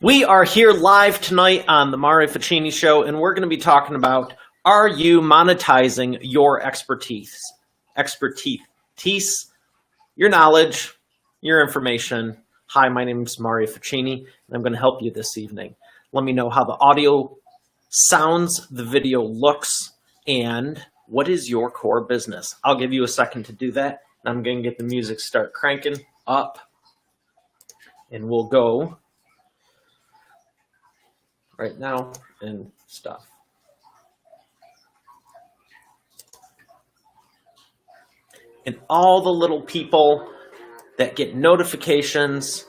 We are here live tonight on the Mario Ficini Show, and we're going to be talking about, are you monetizing your expertise, your knowledge, your information? Hi, my name is Mario Ficini, and I'm going to help you this evening. Let me know how the audio sounds, the video looks, and what is your core business? I'll give you a second to do that, and I'm going to get the music start cranking up, and we'll go right now and stuff. And all the little people that get notifications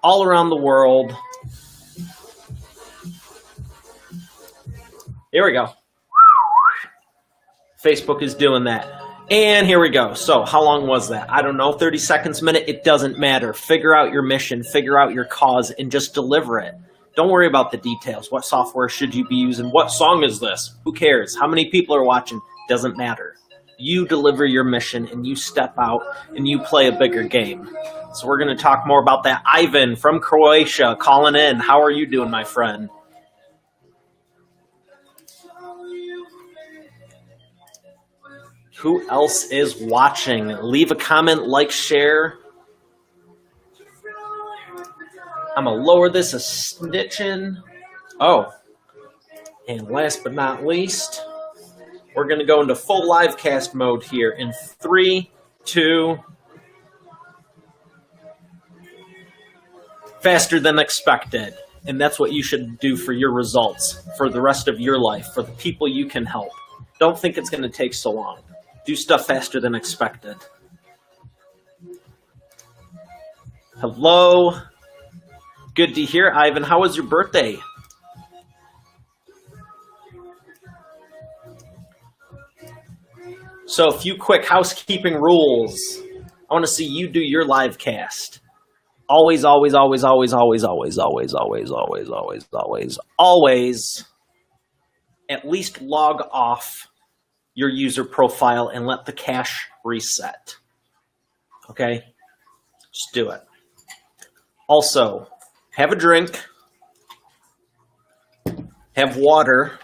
all around the world. Here we go. Facebook is doing that. And here we go. So how long was that? I don't know, 30 seconds, minute, it doesn't matter. Figure out your mission, figure out your cause, and just deliver it. Don't worry about the details. What software should you be using? What song is this? Who cares? How many people are watching? Doesn't matter. You deliver your mission and you step out and you play a bigger game. So we're going to talk more about that. Ivan from Croatia calling in. How are you doing, my friend? Who else is watching? Leave a comment, like, share. I'm going to lower this a snitchin'. Oh, and last but not least, we're going to go into full live cast mode here in 3, 2. Faster than expected. And that's what you should do for your results, for the rest of your life, for the people you can help. Don't think it's going to take so long. Do stuff faster than expected. Hello. Good to hear, Ivan. How was your birthday? So a few quick housekeeping rules. I want to see you do your live cast. Always, always, always, always, always, always, always, always, always, always, always, always, at least log off your user profile and let the cache reset. Okay? Just do it. Also, have a drink, have water,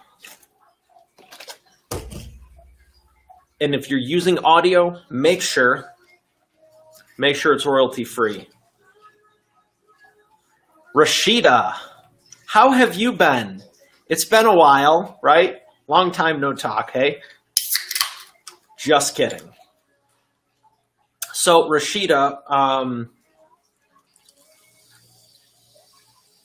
and if you're using audio, make sure it's royalty free. Rashida, how have you been? It's been a while, right? Long time no talk, hey? Just kidding. So Rashida,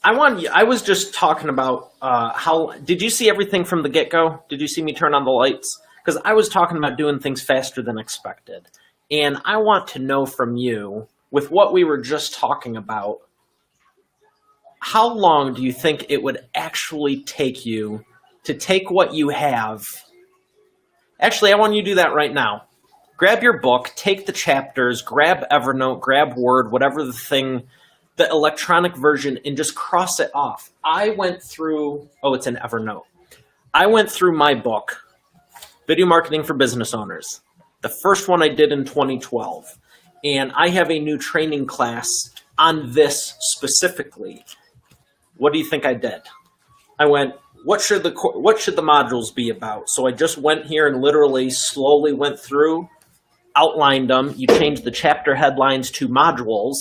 I was just talking about how, did you see everything from the get-go? Did you see me turn on the lights? Because I was talking about doing things faster than expected. And I want to know from you, with what we were just talking about, how long do you think it would actually take you to take what you have? Actually, I want you to do that right now. Grab your book, take the chapters, grab Evernote, grab Word, whatever the thing, the electronic version, and just cross it off. I went through, it's in Evernote. I went through my book, Video Marketing for Business Owners. The first one I did in 2012. And I have a new training class on this specifically. What do you think I did? I went, what should the modules be about? So I just went here and literally slowly went through, outlined them. You change the chapter headlines to modules,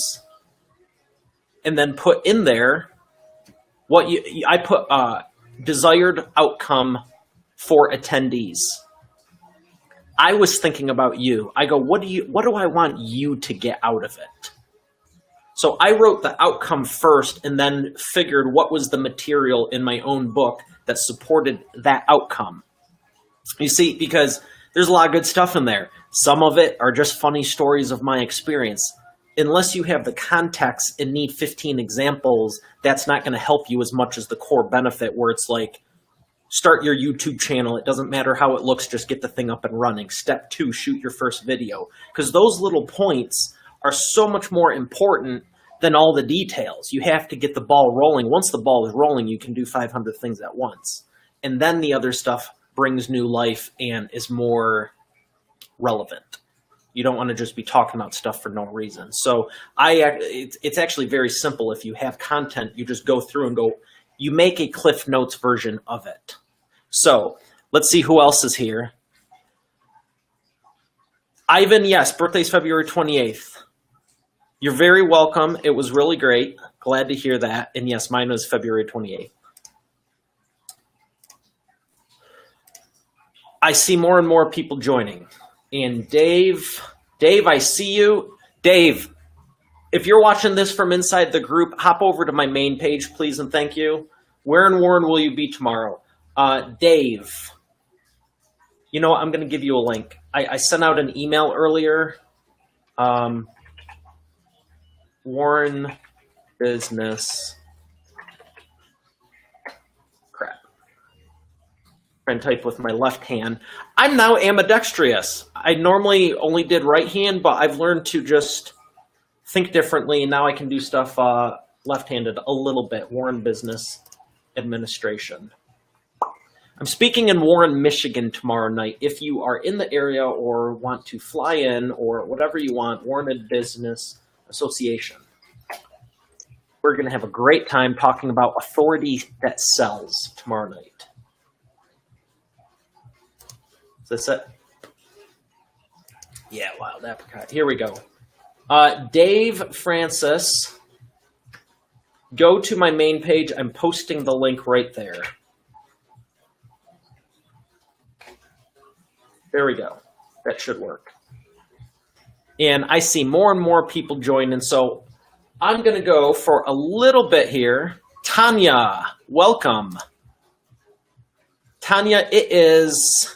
and then put in there I put desired outcome for attendees. I was thinking about you. I go, what do I want you to get out of it? So I wrote the outcome first and then figured what was the material in my own book that supported that outcome. You see, because there's a lot of good stuff in there. Some of it are just funny stories of my experience. Unless you have the context and need 15 examples, that's not going to help you as much as the core benefit where it's like, start your YouTube channel. It doesn't matter how it looks, just get the thing up and running. Step 2, shoot your first video. Because those little points are so much more important than all the details. You have to get the ball rolling. Once the ball is rolling, you can do 500 things at once. And then the other stuff brings new life and is more relevant. You don't want to just be talking about stuff for no reason. So it's actually very simple. If you have content, you just go through and you make a Cliff Notes version of it. So let's see who else is here. Ivan, yes, birthday's February 28th. You're very welcome. It was really great. Glad to hear that. And yes, mine was February 28th. I see more and more people joining. And Dave, I see you. Dave, if you're watching this from inside the group, hop over to my main page, please, and thank you. Where in Warren will you be tomorrow? Dave, you know what? I'm going to give you a link. I sent out an email earlier. Warren Business. Crap. Try and type with my left hand. I'm now ambidextrous. I normally only did right hand, but I've learned to just think differently, and now I can do stuff left-handed a little bit. Warren Business Administration. I'm speaking in Warren, Michigan tomorrow night. If you are in the area or want to fly in or whatever you want, Warren Business Association. We're going to have a great time talking about authority that sells tomorrow night. Is this it? Yeah, wild apricot. Here we go. Dave Francis, go to my main page. I'm posting the link right there. There we go. That should work. And I see more and more people joining, so I'm going to go for a little bit here. Tanya, welcome. Tanya, it is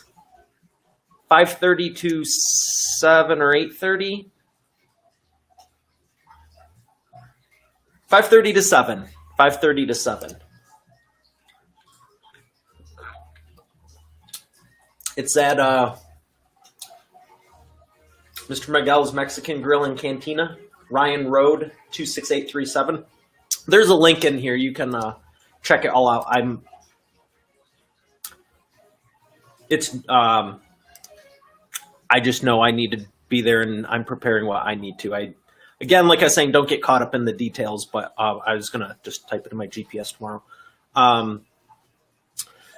5:30 to 7 or 8:30. 5:30 to 7. 5:30 to 7. It's at Mr. Miguel's Mexican Grill and Cantina, Ryan Road, 26837. There's a link in here. You can check it all out. I just know I need to be there, and I'm preparing what I need to. Again, like I was saying, don't get caught up in the details, but I was going to just type it in my GPS tomorrow.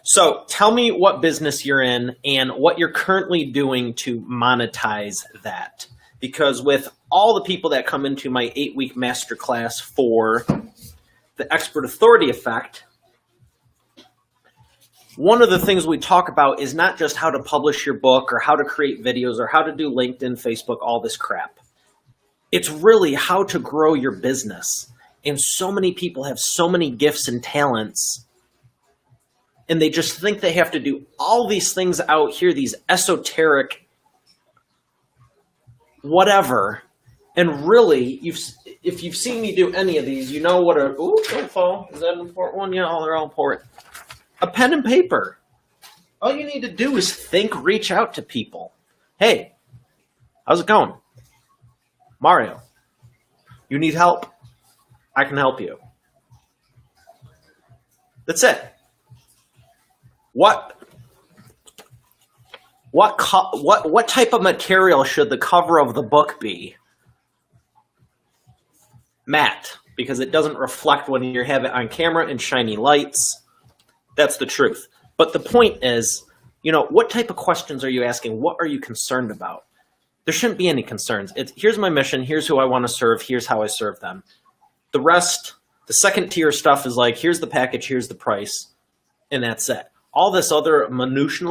So tell me what business you're in and what you're currently doing to monetize that. Because with all the people that come into my 8-week masterclass for the expert authority effect, one of the things we talk about is not just how to publish your book or how to create videos or how to do LinkedIn, Facebook, all this crap. It's really how to grow your business. And so many people have so many gifts and talents, and they just think they have to do all these things out here, these esoteric whatever. And really, if you've seen me do any of these, you know what don't fall. Is that an important one? Yeah, they're all important. A pen and paper. All you need to do is think, reach out to people. Hey, how's it going? Mario, you need help? I can help you. That's it. What type of material should the cover of the book be? Matte, because it doesn't reflect when you have it on camera and shiny lights. That's the truth. But the point is, what type of questions are you asking? What are you concerned about? There shouldn't be any concerns. Here's my mission. Here's who I want to serve. Here's how I serve them. The rest, the second tier stuff is like, here's the package, here's the price, and that's it. All this other minutia,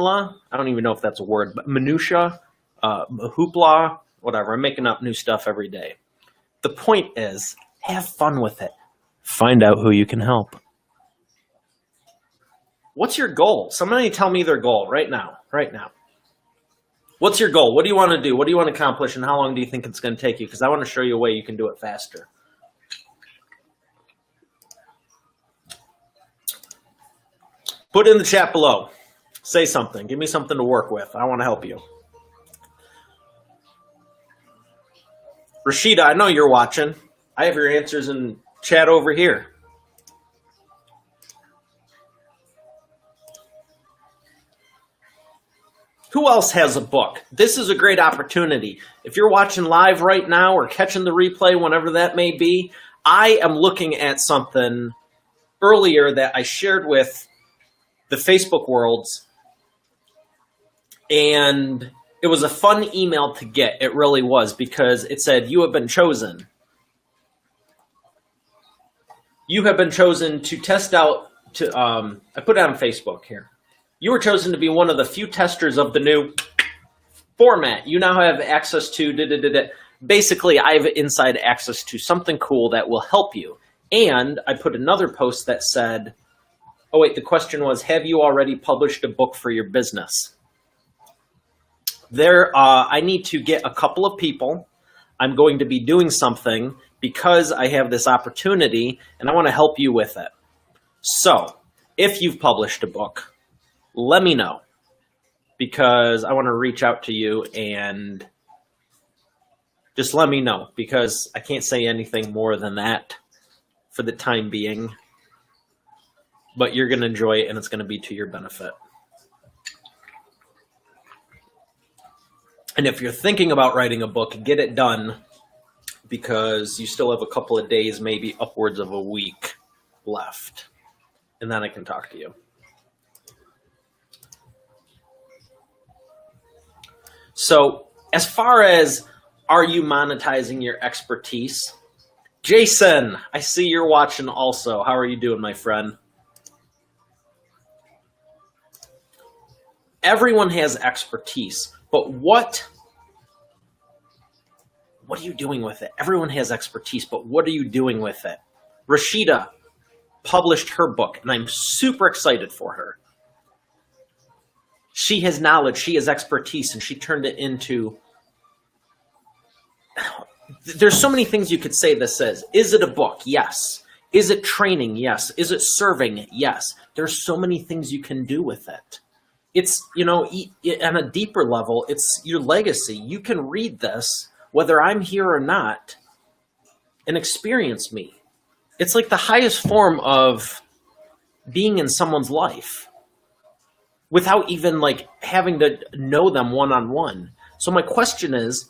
I don't even know if that's a word, but minutia, hoopla, whatever. I'm making up new stuff every day. The point is, have fun with it. Find out who you can help. What's your goal? Somebody tell me their goal right now. Right now. What's your goal? What do you want to do? What do you want to accomplish? And how long do you think it's going to take you? Because I want to show you a way you can do it faster. Put in the chat below. Say something. Give me something to work with. I want to help you. Rashida, I know you're watching. I have your answers in chat over here. Who else has a book? This is a great opportunity. If you're watching live right now or catching the replay, whenever that may be, I am looking at something earlier that I shared with the Facebook worlds, and it was a fun email to get. It really was, because it said, "You have been chosen. You have been chosen to test out," I put it on Facebook here. "You were chosen to be one of the few testers of the new format. You now have access to Basically, I have inside access to something cool that will help you." And I put another post that said, oh wait, the question was, have you already published a book for your business? I need to get a couple of people. I'm going to be doing something because I have this opportunity, and I want to help you with it. So if you've published a book, let me know, because I want to reach out to you and just let me know, because I can't say anything more than that for the time being, but you're going to enjoy it and it's going to be to your benefit. And if you're thinking about writing a book, get it done, because you still have a couple of days, maybe upwards of a week left, and then I can talk to you. So as far as, are you monetizing your expertise? Jason, I see you're watching also. How are you doing, my friend? Everyone has expertise, but what are you doing with it? Everyone has expertise, but what are you doing with it? Rashida published her book, and I'm super excited for her. She has knowledge, she has expertise, and she turned it into... There's so many things you could say this says. Is it a book? Yes. Is it training? Yes. Is it serving? Yes. There's so many things you can do with it. It's, you know, on a deeper level, it's your legacy. You can read this, whether I'm here or not, and experience me. It's like the highest form of being in someone's life without even like having to know them one-on-one. So my question is,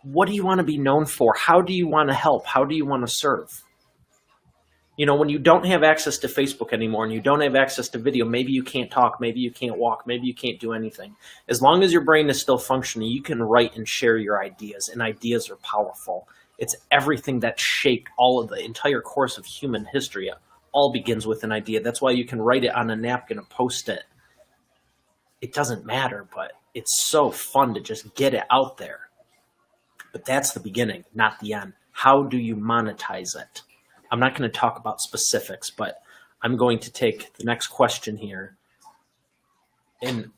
what do you want to be known for? How do you want to help? How do you want to serve? You know, when you don't have access to Facebook anymore and you don't have access to video, maybe you can't talk, maybe you can't walk, maybe you can't do anything. As long as your brain is still functioning, you can write and share your ideas, and ideas are powerful. It's everything that shaped all of the entire course of human history. It all begins with an idea. That's why you can write it on a napkin and post it. It doesn't matter, but it's so fun to just get it out there. But that's the beginning, not the end. How do you monetize it? I'm not going to talk about specifics, but I'm going to take the next question here and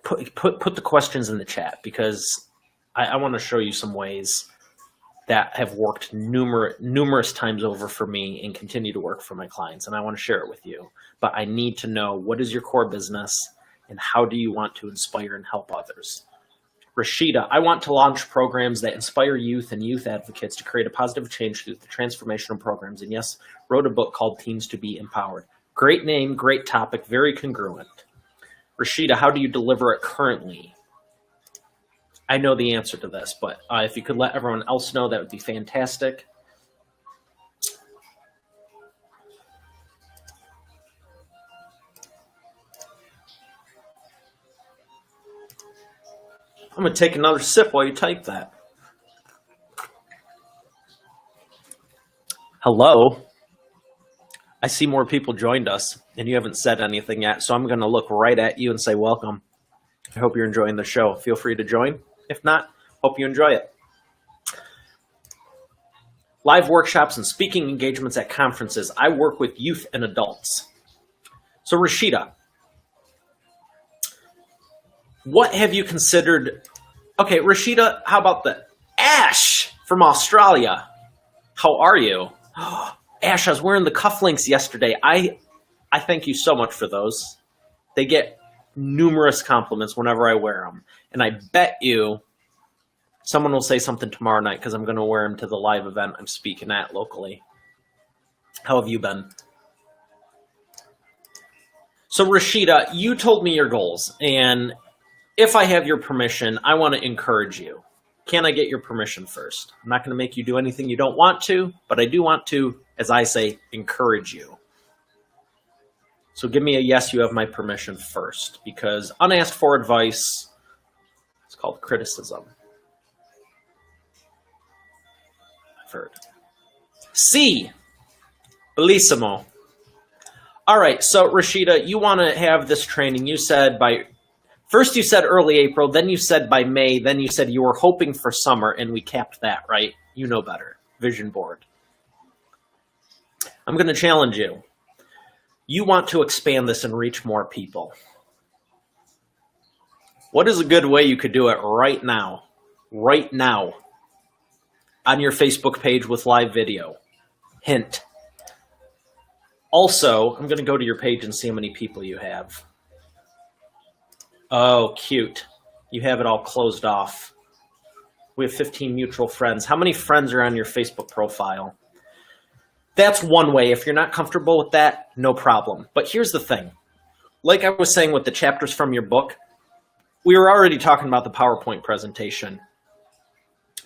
put the questions in the chat, because I want to show you some ways that have worked numerous times over for me and continue to work for my clients, and I want to share it with you. But I need to know, what is your core business and how do you want to inspire and help others? Rashida, I want to launch programs that inspire youth and youth advocates to create a positive change through the transformational programs. And yes, wrote a book called Teens to Be Empowered. Great name, great topic, very congruent. Rashida, how do you deliver it currently? I know the answer to this, but if you could let everyone else know, that would be fantastic. I'm going to take another sip while you type that. Hello. I see more people joined us, and you haven't said anything yet, so I'm going to look right at you and say welcome. I hope you're enjoying the show. Feel free to join. If not, hope you enjoy it. Live workshops and speaking engagements at conferences. I work with youth and adults. So Rashida, what have you considered? Okay, Rashida, how about the Ash from Australia? How are you? Ash, I was wearing the cufflinks yesterday. I thank you so much for those. They get numerous compliments whenever I wear them. And I bet you someone will say something tomorrow night, because I'm going to wear them to the live event I'm speaking at locally. How have you been? So Rashida, you told me your goals, and if I have your permission, I want to encourage you. Can I get your permission first? I'm not going to make you do anything you don't want to, but I do want to, as I say, encourage you. So give me a yes, you have my permission first, because unasked for advice is called criticism. I've heard. C, bellissimo. All right, so Rashida, you want to have this training. You said first you said early April, then you said by May, then you said you were hoping for summer, and we capped that, right? You know better. Vision board. I'm going to challenge you. You want to expand this and reach more people. What is a good way you could do it right now? Right now. On your Facebook page with live video. Hint. Also, I'm going to go to your page and see how many people you have. Oh, cute. You have it all closed off. We have 15 mutual friends. How many friends are on your Facebook profile? That's one way. If you're not comfortable with that, no problem. But here's the thing. Like I was saying with the chapters from your book, we were already talking about the PowerPoint presentation.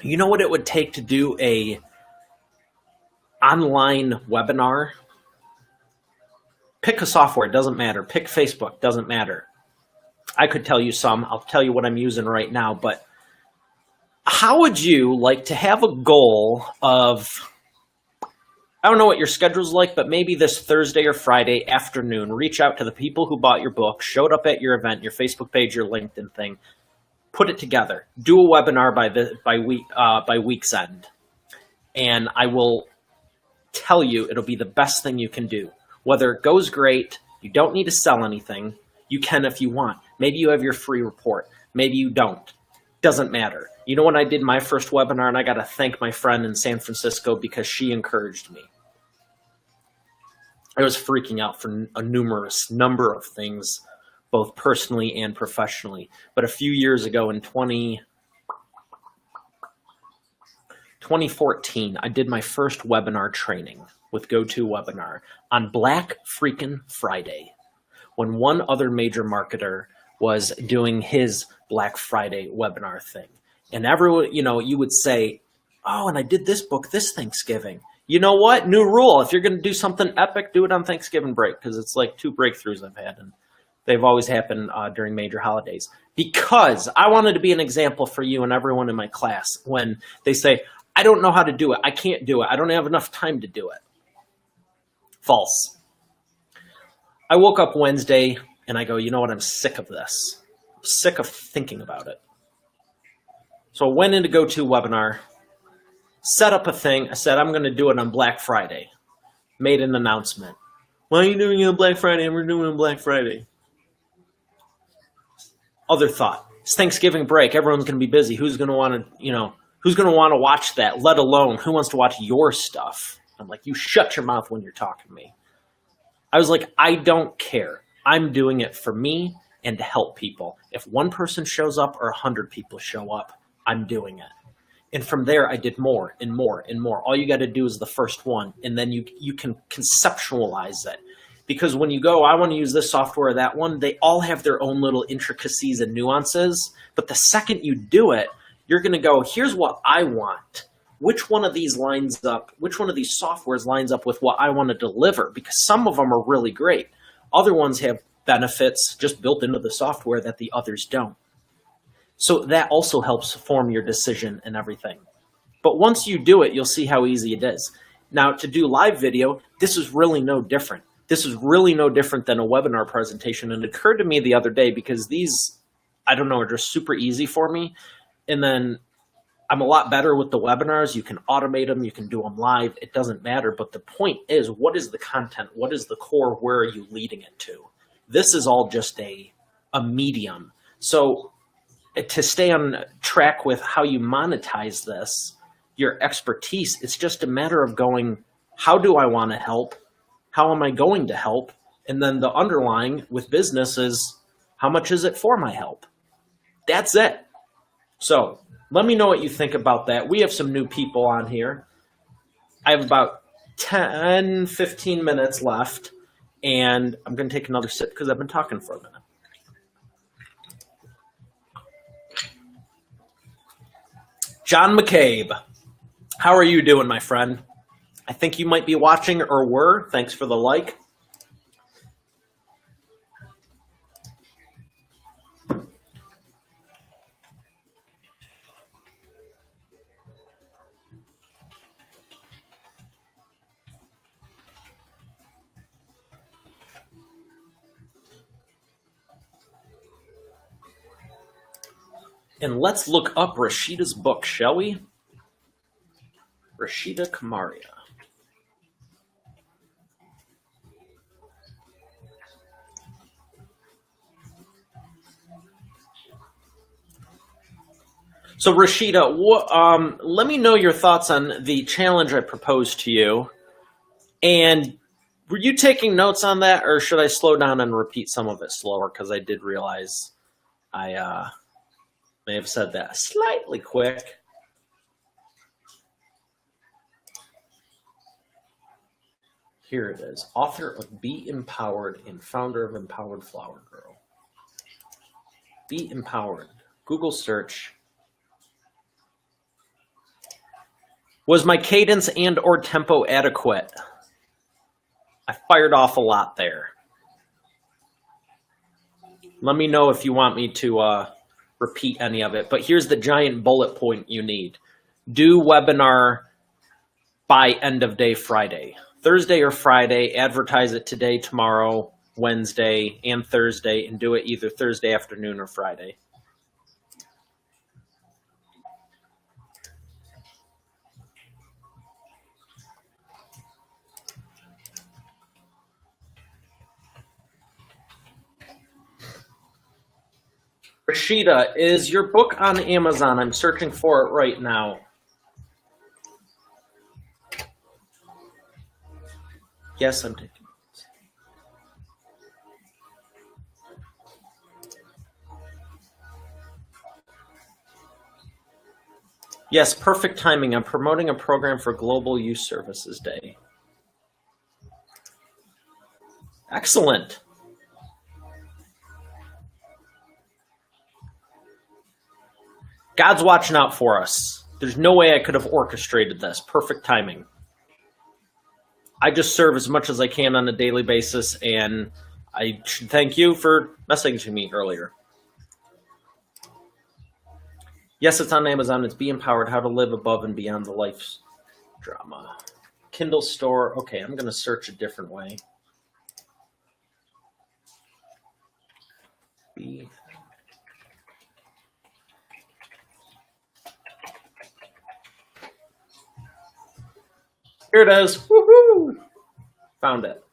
You know what it would take to do a online webinar? Pick a software, it doesn't matter. Pick Facebook, doesn't matter. I could tell you some. I'll tell you what I'm using right now. But how would you like to have a goal of, I don't know what your schedule's like, but maybe this Thursday or Friday afternoon, reach out to the people who bought your book, showed up at your event, your Facebook page, your LinkedIn thing, put it together. Do a webinar by week's end. And I will tell you it'll be the best thing you can do. Whether it goes great, you don't need to sell anything. You can if you want. Maybe you have your free report. Maybe you don't. Doesn't matter. You know when I did my first webinar, and I got to thank my friend in San Francisco because she encouraged me. I was freaking out for a numerous number of things, both personally and professionally. But a few years ago in 2014, I did my first webinar training with GoToWebinar on Black freaking Friday, when one other major marketer was doing his Black Friday webinar thing. And everyone, you would say, oh, and I did this book this Thanksgiving. You know what? New rule. If you're going to do something epic, do it on Thanksgiving break, because it's like 2 breakthroughs I've had, and they've always happened during major holidays. Because I wanted to be an example for you and everyone in my class when they say, I don't know how to do it. I can't do it. I don't have enough time to do it. False. I woke up Wednesday and I go, you know what? I'm sick of this. I'm sick of thinking about it. So I went into GoToWebinar, set up a thing. I said, I'm going to do it on Black Friday. Made an announcement. Why are you doing it on Black Friday? We're doing it on Black Friday. Other thought. It's Thanksgiving break. Everyone's going to be busy. Who's going to want to, who's going to want to watch that? Let alone who wants to watch your stuff? I'm like, you shut your mouth when you're talking to me. I was like, I don't care. I'm doing it for me and to help people. If one person shows up or 100 people show up, I'm doing it. And from there, I did more and more and more. All you got to do is the first one, and then you can conceptualize it. Because when you go, I want to use this software or that one, they all have their own little intricacies and nuances. But the second you do it, you're going to go, here's what I want. Which one of these lines up, which one of these softwares lines up with what I want to deliver? Because some of them are really great. Other ones have benefits just built into the software that the others don't. So that also helps form your decision and everything. But once you do it, you'll see how easy it is. Now, to do live video, this is really no different. This is really no different than a webinar presentation. And it occurred to me the other day because these, I don't know, are just super easy for me. And then I'm a lot better with the webinars. You can automate them. You can do them live. It doesn't matter. But the point is, what is the content? What is the core? Where are you leading it to? This is all just a medium. So to stay on track with how you monetize this, your expertise, it's just a matter of going, how do I want to help? How am I going to help? And then the underlying with business is, how much is it for my help? That's it. So let me know what you think about that. We have some new people on here. I have about 10, 15 minutes left, and I'm going to take another sip because I've been talking for a minute. John McCabe, how are you doing, my friend? I think you might be watching or were. Thanks for the like. And let's look up Rashida's book, shall we? Rashida Kamaria. So Rashida, let me know your thoughts on the challenge I proposed to you. And were you taking notes on that, or should I slow down and repeat some of it slower? Because I did realize I may have said that slightly quick. Here it is. Author of Be Empowered and founder of Empowered Flower Girl. Be Empowered. Google search. Was my cadence and or tempo adequate? I fired off a lot there. Let me know if you want me to repeat any of it. But here's the giant bullet point you need. Do webinar by end of day Friday. Thursday or Friday, advertise it today, tomorrow, Wednesday, and Thursday, and do it either Thursday afternoon or Friday. Rashida, is your book on Amazon? I'm searching for it right now. Yes, I'm taking notes. Yes, perfect timing. I'm promoting a program for Global Youth Services Day. Excellent. God's watching out for us. There's no way I could have orchestrated this. Perfect timing. I just serve as much as I can on a daily basis, and I should thank you for messaging me earlier. Yes, it's on Amazon. It's Be Empowered, How to Live Above and Beyond the Life's Drama. Kindle store. Okay, I'm going to search a different way. Be Here it is. Woohoo! Found it.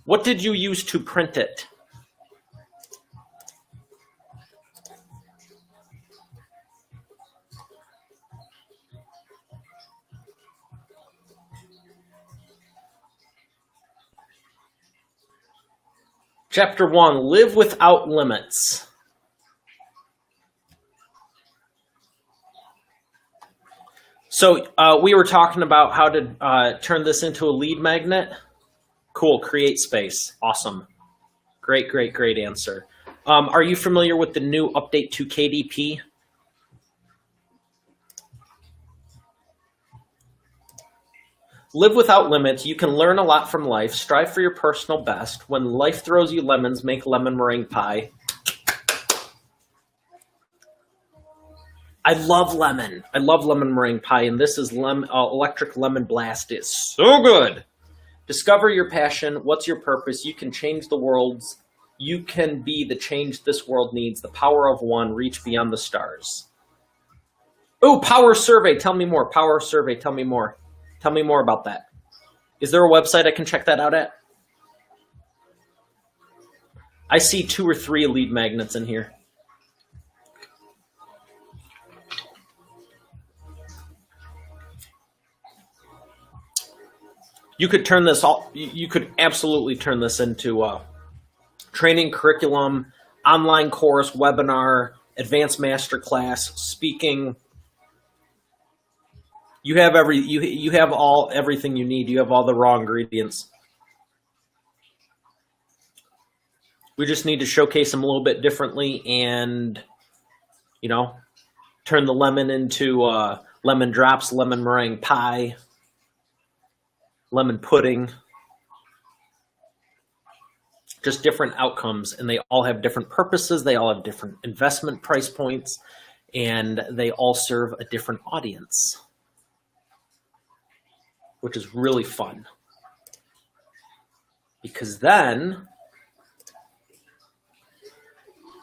What did you use to print it? Chapter 1, Live Without Limits. So we were talking about how to turn this into a lead magnet. Cool, create space. Awesome. Great, great, great answer. Are you familiar with the new update to KDP? Live without limits. You can learn a lot from life. Strive for your personal best. When life throws you lemons, make lemon meringue pie. I love lemon. I love lemon meringue pie, and this is electric lemon blast. It's so good. Discover your passion. What's your purpose? You can change the world. You can be the change this world needs. The power of one. Reach beyond the stars. Oh, power survey. Tell me more. Power survey. Tell me more. Tell me more about that. Is there a website I can check that out at? I see 2 or 3 lead magnets in here. You could turn this all. You could absolutely turn this into a training curriculum, online course, webinar, advanced master class, speaking. You have everything you need. You have all the raw ingredients. We just need to showcase them a little bit differently and, you know, turn the lemon into lemon drops, lemon meringue pie, lemon pudding. Just different outcomes, and they all have different purposes. They all have different investment price points, and they all serve a different audience, which is really fun. Because then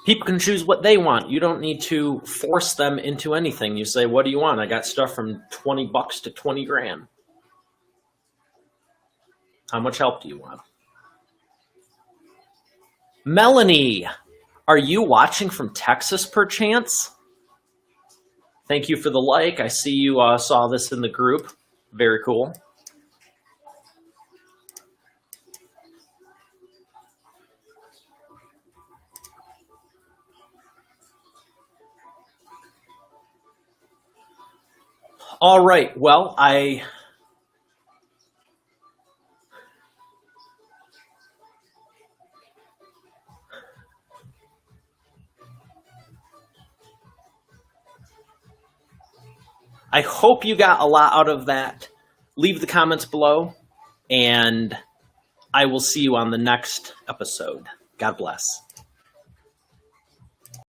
people can choose what they want. You don't need to force them into anything. You say, what do you want? I got stuff from 20 bucks to 20 grand. How much help do you want? Melanie, are you watching from Texas perchance? Thank you for the like. I see you saw this in the group. Very cool. All right. Well, I hope you got a lot out of that. Leave the comments below, and I will see you on the next episode. God bless.